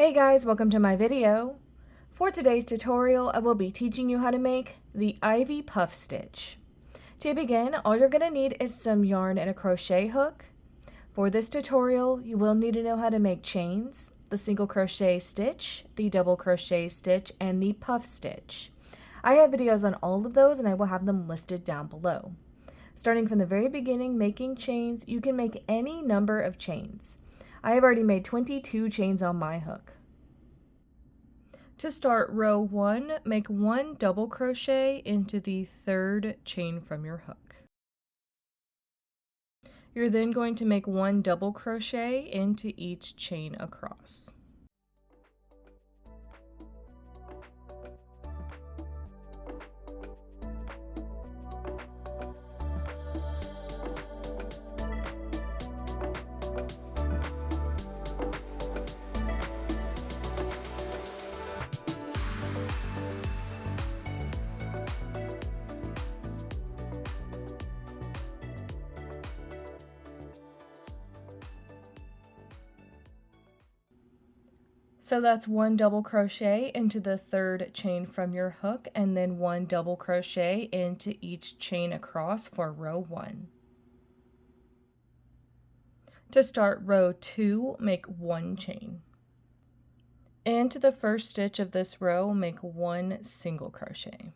Hey guys, welcome to my video. For today's tutorial, I will be teaching you how to make the Ivy Puff Stitch. To begin, all you're going to need is some yarn and a crochet hook. For this tutorial, you will need to know how to make chains, the single crochet stitch, the double crochet stitch, and the puff stitch. I have videos on all of those and I will have them listed down below. Starting from the very beginning, making chains, you can make any number of chains. I have already made 22 chains on my hook. To start row 1, make 1 double crochet into the 3rd chain from your hook. You're then going to make 1 double crochet into each chain across. So that's 1 double crochet into the 3rd chain from your hook, and then 1 double crochet into each chain across for row 1. To start row 2, make 1 chain. Into the first stitch of this row, make 1 single crochet.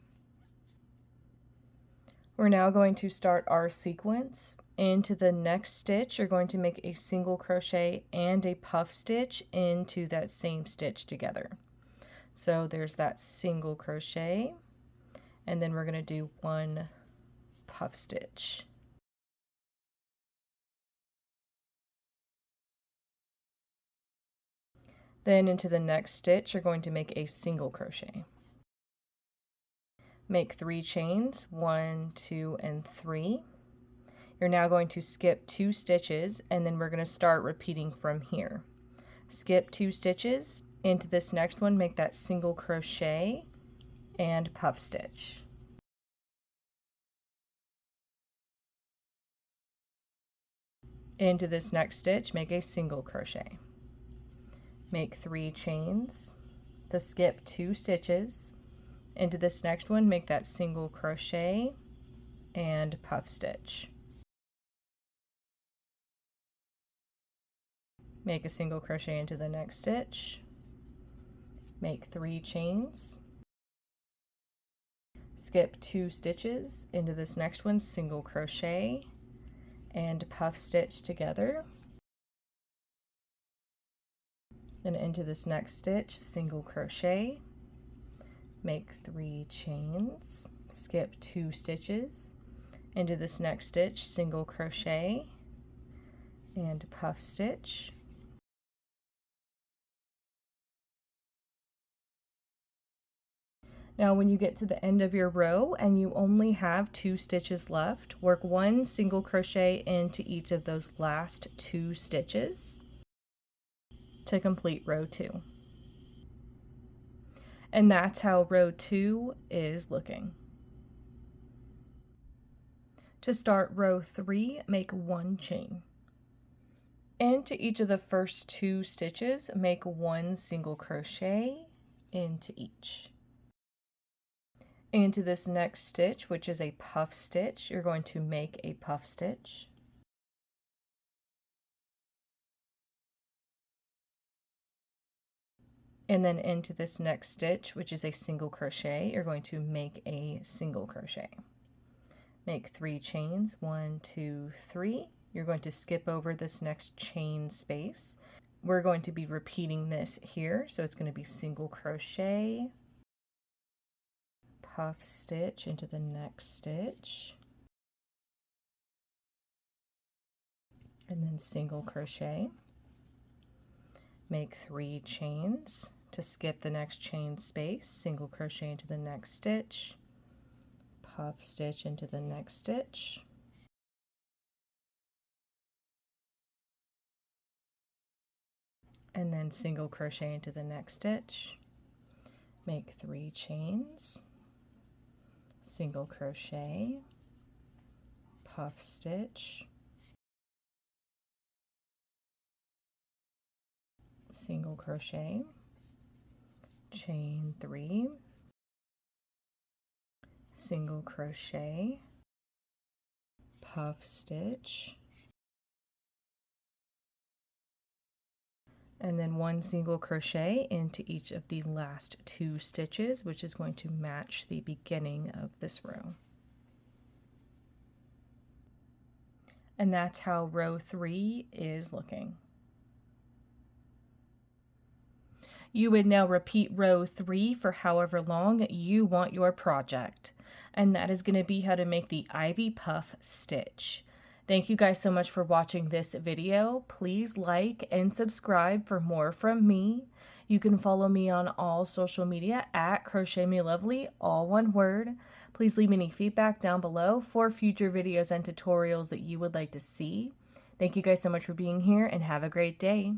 We're now going to start our sequence. Into the next stitch, you're going to make a single crochet and a puff stitch into that same stitch together. So there's that single crochet, and then we're going to do 1 puff stitch. Then into the next stitch, you're going to make a single crochet. Make 3 chains, 1, 2, and 3. You're now going to skip 2 stitches, and then we're going to start repeating from here. Skip 2 stitches, into this next one make that single crochet and puff stitch. Into this next stitch, make a single crochet. Make 3 chains. To skip 2 stitches, into this next one make that single crochet and puff stitch. Make a single crochet into the next stitch, make 3 chains, skip 2 stitches, into this next one single crochet and puff stitch together, and into this next stitch single crochet, make 3 chains, skip 2 stitches, into this next stitch single crochet and puff stitch. Now when you get to the end of your row and you only have 2 stitches left, work 1 single crochet into each of those last 2 stitches to complete row 2. And that's how row 2 is looking. To start row 3, make 1 chain. Into each of the first 2 stitches, make 1 single crochet into each. Into this next stitch, which is a puff stitch, you're going to make a puff stitch. And then into this next stitch, which is a single crochet, you're going to make a single crochet. Make 3 chains, 1, 2, 3. You're going to skip over this next chain space. We're going to be repeating this here, so it's going to be single crochet, puff stitch into the next stitch, and then single crochet. Make 3 chains. To skip the next chain space, single crochet into the next stitch, puff stitch into the next stitch, and then single crochet into the next stitch. Make 3 chains, single crochet, puff stitch, single crochet, chain 3, single crochet, puff stitch, and then 1 single crochet into each of the last 2 stitches, which is going to match the beginning of this row. And that's how row 3 is looking. You would now repeat row 3 for however long you want your project. And that is going to be how to make the ivy puff stitch. Thank you guys so much for watching this video. Please like and subscribe for more from me. You can follow me on all social media at crochetmelovely, all one word. Please leave any feedback down below for future videos and tutorials that you would like to see. Thank you guys so much for being here and have a great day.